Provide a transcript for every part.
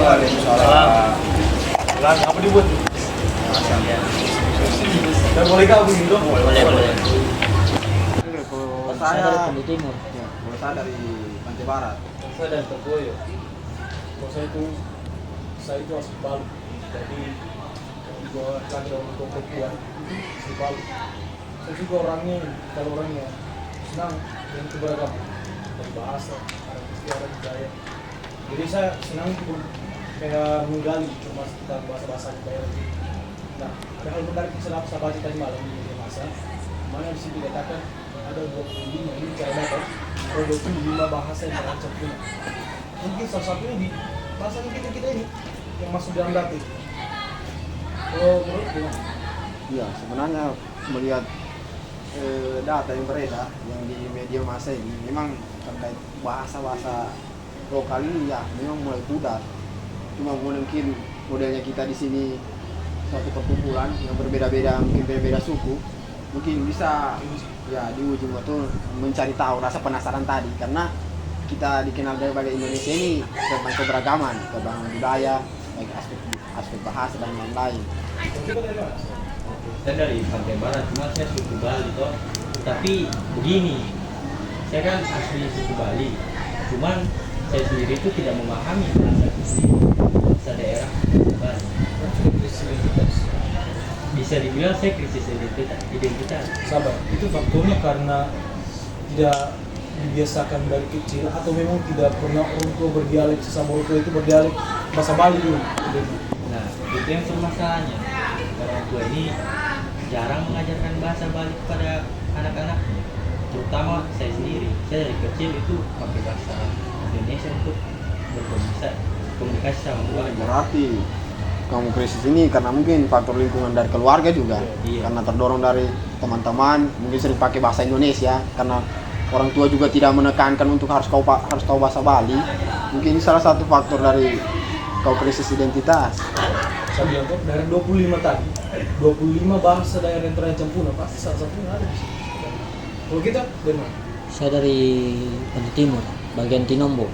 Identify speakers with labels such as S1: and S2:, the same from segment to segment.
S1: Waalaikumsalam. Bilang apa dibuat? Dan boleh kau gitu?
S2: Boleh.
S3: Kalau
S2: Saya
S3: saya
S2: dari Pantai Timur.
S3: ya, kalau saya dari Pantai Barat.
S1: Saya dari Terboyo. Kalau saya itu asli Palu. Jadi gua lagi dalam perempuan asli Palu. Saya juga orangnya senang dengan keberagaman dari bahasa, adat istiadat, budaya. Jadi saya senang itu kayak menggali cuma tentang bahasa-bahasa kayak gitu. Nah, ada hal menarik yang saya baca tadi malam di media massa, mana di sini dikatakan ada 25 ini cara dapat ada 25 bahasa yang terancam punah. Mungkin salah satunya di bahasa kita ini yang masuk dalam data. Oh, menurut gimana?
S3: Ya, sebenarnya melihat data yang beredar yang di media massa ini memang terkait bahasa-bahasa lokal ini ya memang mulai pudar. Cuma mungkin modelnya kita di sini suatu perkumpulan yang berbeda-beda, mungkin berbeda suku, mungkin bisa ya diuji waktu mencari tahu rasa penasaran tadi, karena kita dikenal sebagai Indonesia ini tentang keberagaman budaya, baik aspek bahasa dan lain-lain.
S2: Saya dari Pantai Barat, cuma saya suku Bali toh. Tapi begini, saya kan asli suku Bali. Cuman saya sendiri itu tidak memahami bahasa daerah Bali. Bisa dibilang saya krisis identitas.
S1: Sabar, itu faktornya karena tidak dibiasakan dari kecil atau memang tidak pernah orang tua berdialek sesama orang tua itu berdialek bahasa Bali dulu.
S2: Nah, itu yang permasalahannya. Orang tua ini jarang mengajarkan bahasa Bali kepada anak-anaknya, terutama saya sendiri. Saya dari kecil itu pakai bahasa Indonesia untuk berkomunikasi sama keluarga.
S3: Berarti kamu krisis ini karena mungkin faktor lingkungan dari keluarga juga,
S2: Iya.
S3: karena terdorong dari teman-teman mungkin sering pakai bahasa Indonesia, karena orang tua juga tidak menekankan untuk harus tahu bahasa Bali. Mungkin ini salah satu faktor dari kau krisis identitas.
S1: Saya bilang kok dari 25 tadi, 25 bahasa daerah yang terancam punah pasti salah satunya ada di sini. Kalau kita dari mana?
S2: Saya dari Pantai Timur, bagian Tinombo.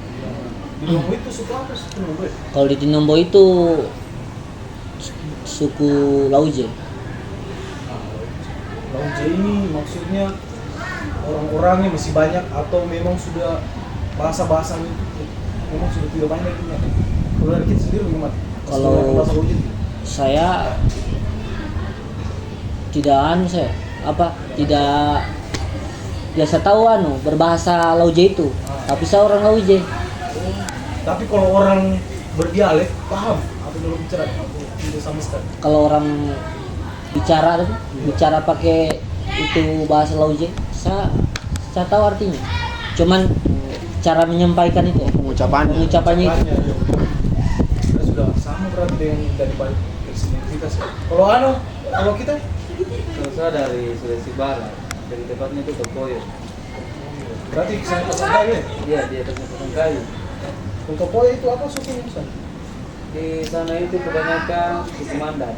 S1: Di Lombok itu suku apa sih Lombok?
S2: Kalau di Tinombo itu suku Lauje.
S1: Lauje ini maksudnya orang-orangnya masih banyak atau memang sudah bahasa-bahasanya itu memang sudah tidak banyak ini? Kalau dari kita sendiri gimana?
S2: Kalau
S1: bahasa Lauje itu?
S2: saya tidak biasa tahu berbahasa Lauje itu, tapi saya orang Lauje.
S1: Tapi kalau orang berdialek paham apa yang bicara? Tidak sama sekali.
S2: Kalau orang bicara pakai itu bahasa Lauje, saya tahu artinya. Cuman cara menyampaikan itu, pengucapannya itu.
S1: Kita sudah sama berarti dengan dari personalitas. Kalau kita
S4: Kalau saya dari Sulawesi Barat, dari tepatnya itu Topoyo.
S1: berarti saya Pasangkayu ya?
S4: Iya, di atasnya Pasangkayu.
S1: Untuk Poyo itu apa sukunya di sana?
S4: Di sana itu kebanyakan suku Mandar.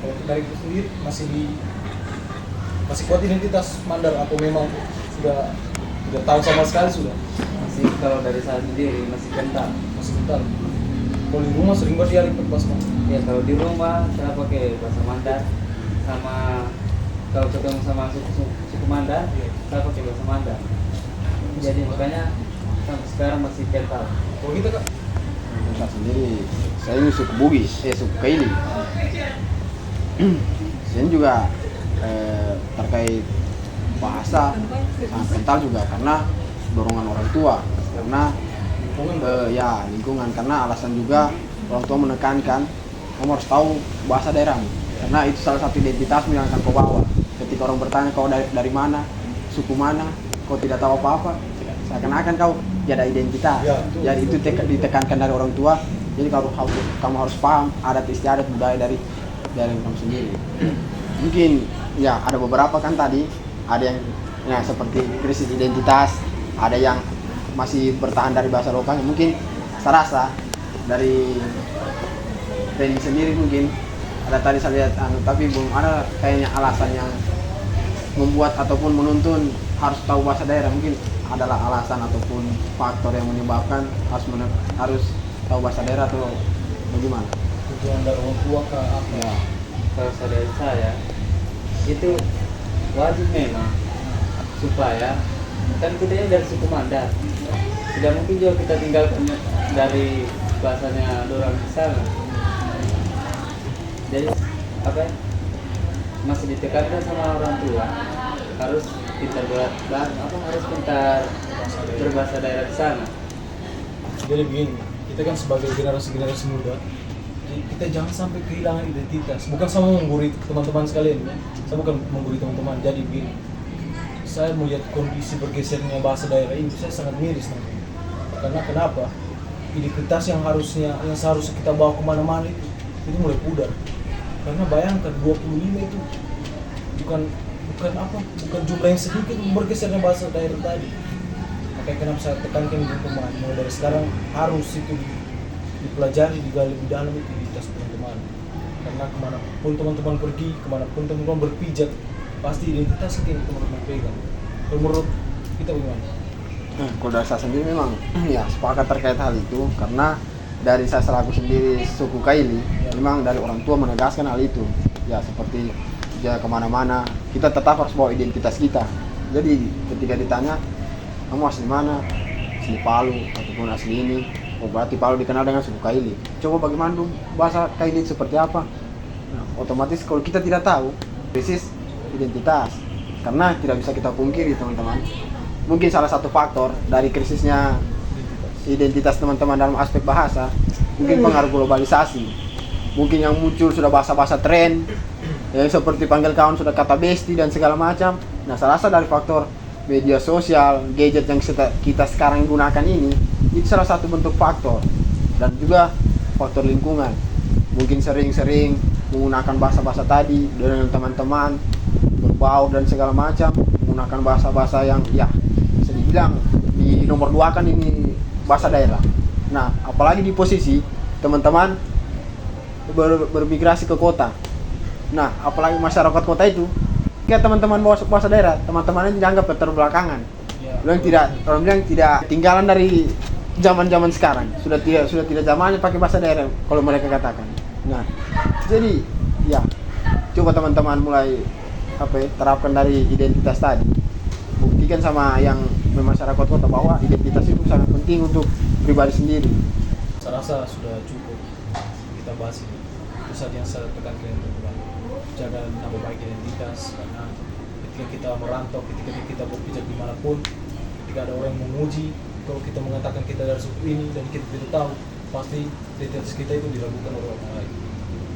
S1: Kalau dari itu sendiri masih kuat identitas Mandar atau memang sudah tidak tahu sama sekali sudah?
S4: Masih kalau dari saya sendiri masih kental.
S1: Masih kental. Kalau di rumah sering berdialek bahasa Mandar.
S4: Ya kalau di rumah saya pakai bahasa Mandar, sama kalau ketemu sama suku Mandar, saya pakai bahasa Mandar. Jadi makanya sampai sekarang masih kental.
S1: Kalau kita Kak?
S3: Saya sendiri, saya ini suku Bugis, suku Kaili. Saya juga terkait bahasa sangat kental juga karena dorongan orang tua, karena ya lingkungan, karena alasan juga orang tua menekankan kamu harus tahu bahasa daerahmu, karena itu salah satu identitasmu yang akan kau bawa. Ketika orang bertanya kau dari mana, suku mana, kau tidak tahu apa-apa, seakan-akan kau tidak ada identitas.
S1: Ya,
S3: Jadi itu ditekankan dari orang tua. Jadi kamu harus paham adat istiadat budaya dari kamu sendiri. Mungkin ya ada beberapa kan tadi, ada yang ya seperti krisis identitas, ada yang masih bertahan dari bahasa lokalnya. Mungkin saya rasa dari training sendiri mungkin ada tadi saya lihat tapi belum ada kayaknya alasan yang membuat ataupun menuntun harus tahu bahasa daerah. Mungkin adalah alasan ataupun faktor yang menyebabkan harus tahu bahasa daerah atau bagaimana?
S1: Tujuan dari orang tua ke apa?
S3: Ya.
S4: Kalau saudara saya itu wajib memang supaya kan kita ini dari suku Mandar, tidak mungkin juga kita tinggalkan dari bahasanya orang di sana. Jadi apa ya, masih ditekankan sama orang tua harus pintar harus pintar berbahasa daerah di sana.
S1: Jadi begini, kita kan sebagai generasi muda, kita jangan sampai kehilangan identitas. Bukan sama menggurui teman-teman sekalian, ya. Saya bukan menggurui teman-teman. Jadi begini, saya melihat kondisi bergesernya bahasa daerah ini, saya sangat miris nanti. Karena kenapa? Identitas yang seharusnya kita bawa kemana-mana itu mulai pudar. Karena bayangkan 25 itu bukan jumlah yang sedikit bergesernya bahasa daerah tadi. Makanya kenapa saya tekankan di teman, mulai dari sekarang harus itu dipelajari, digali lebih dalam itu identitas teman-teman. Karena kemanapun teman-teman pergi, kemanapun teman-teman berpijak, pasti identitas itu yang teman-teman pegang. Kalau menurut kita bagaimana?
S3: Kalau dari saya sendiri memang ya sepakat terkait hal itu, karena dari saya selaku sendiri suku Kaili, memang dari orang tua menegaskan hal itu. Ya seperti ya kemana-mana kita tetap harus bawa identitas kita. Jadi ketika ditanya kamu asli mana, asli Palu ataupun asli ini, oh berarti Palu dikenal dengan suku Kaili. Coba bagaimana dong bahasa Kaili seperti apa? Nah, otomatis kalau kita tidak tahu, krisis identitas. Karena tidak bisa kita pungkiri teman-teman. Mungkin salah satu faktor dari krisisnya identitas teman-teman dalam aspek bahasa, mungkin pengaruh globalisasi. Mungkin yang muncul sudah bahasa-bahasa tren, yang seperti panggil kawan sudah kata besti dan segala macam. Nah, salah satu dari faktor media sosial, gadget yang kita sekarang gunakan ini, itu salah satu bentuk faktor. Dan juga faktor lingkungan. Mungkin sering-sering menggunakan bahasa-bahasa tadi dengan teman-teman, berbau dan segala macam, menggunakan bahasa-bahasa yang ya bisa dibilang di nomor 2 kan ini bahasa daerah. Nah, apalagi di posisi teman-teman bermigrasi ke kota. Nah, apalagi masyarakat kota itu kayak teman-teman bahasa daerah, teman-temannya dianggap keterbelakangan. Orang bilang tidak tinggalan dari zaman-zaman sekarang. Sudah tidak zamannya pakai bahasa daerah kalau mereka katakan. Nah, jadi ya coba teman-teman mulai terapkan dari identitas tadi. Buktikan sama yang masyarakat kota bahwa identitas itu sangat penting untuk pribadi sendiri.
S1: Saya rasa sudah cukup kita bahas ini. Itu saja yang saya tekankan teman-teman. Jaga nama baik identitas, karena ketika kita merantau, ketika kita berpijak dimanapun, ketika ada orang yang memuji, kalau kita mengatakan kita dari suku ini dan kita tidak tahu, pasti identitas kita itu diragukan oleh orang lain.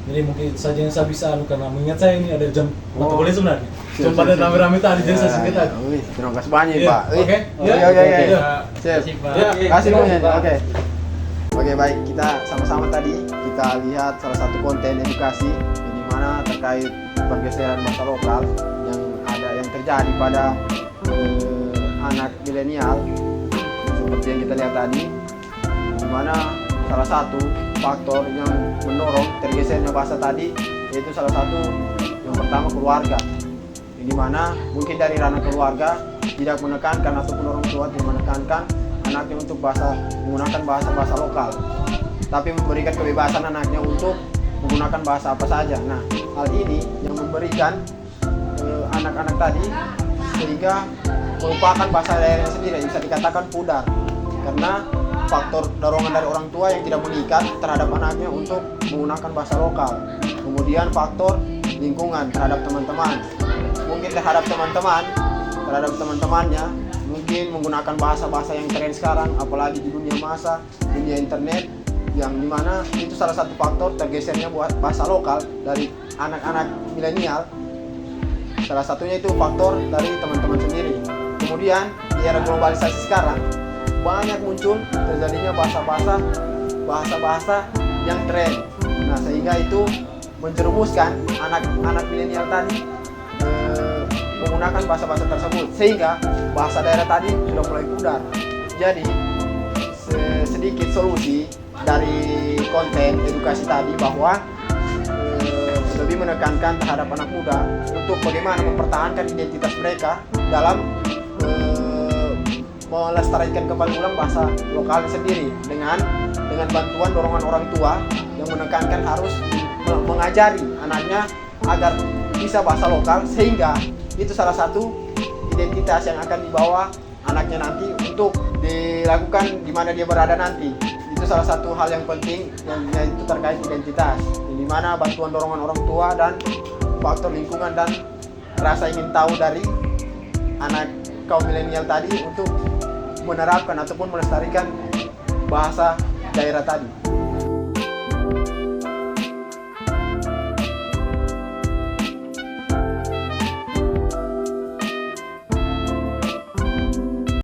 S1: Jadi mungkin saja yang saya bisa karena mengingat saya ini ada jam mata kuliah sebenarnya. Jam pada rame-rame tadi, jadi saya singkat tadi.
S3: Terima kasih banyak Pak.
S1: Oke.
S3: Terima kasih banyak. Oke, baik, kita sama-sama tadi kita lihat salah satu konten edukasi di mana terkait pergeseran bahasa lokal yang terjadi pada anak milenial seperti yang kita lihat tadi, di mana salah satu faktor yang mendorong tergesernya bahasa tadi yaitu salah satu yang pertama keluarga, di mana mungkin dari ranah keluarga tidak menekankan ataupun orang tua tidak menekankan anaknya untuk menggunakan bahasa lokal, tapi memberikan kebebasan anaknya untuk menggunakan bahasa apa saja. Nah, hal ini yang memberikan anak-anak tadi sehingga melupakan bahasa daerahnya sendiri, yang bisa dikatakan pudar karena faktor dorongan dari orang tua yang tidak mengikat terhadap anaknya untuk menggunakan bahasa lokal. Kemudian faktor lingkungan terhadap teman-teman, mungkin terhadap teman-temannya mungkin menggunakan bahasa-bahasa yang tren sekarang, apalagi di dunia internet, yang dimana itu salah satu faktor tergesernya buat bahasa lokal dari anak-anak milenial. Salah satunya itu faktor dari teman-teman sendiri. Kemudian di era globalisasi sekarang banyak muncul terjadinya bahasa-bahasa yang tren. Nah, sehingga itu menjerumuskan anak-anak milenial tadi menggunakan bahasa-bahasa tersebut, sehingga bahasa daerah tadi sudah mulai pudar. Jadi sedikit solusi dari konten edukasi tadi bahwa lebih menekankan terhadap anak muda untuk bagaimana mempertahankan identitas mereka dalam melestarikan kembali ulang bahasa lokal sendiri dengan bantuan dorongan orang tua yang menekankan harus mengajari anaknya agar bisa bahasa lokal, sehingga itu salah satu identitas yang akan dibawa anaknya nanti untuk dilakukan di mana dia berada nanti. Itu salah satu hal yang penting yang itu terkait identitas, di mana bantuan dorongan orang tua dan faktor lingkungan dan rasa ingin tahu dari anak kaum milenial tadi untuk menerapkan ataupun melestarikan bahasa daerah tadi.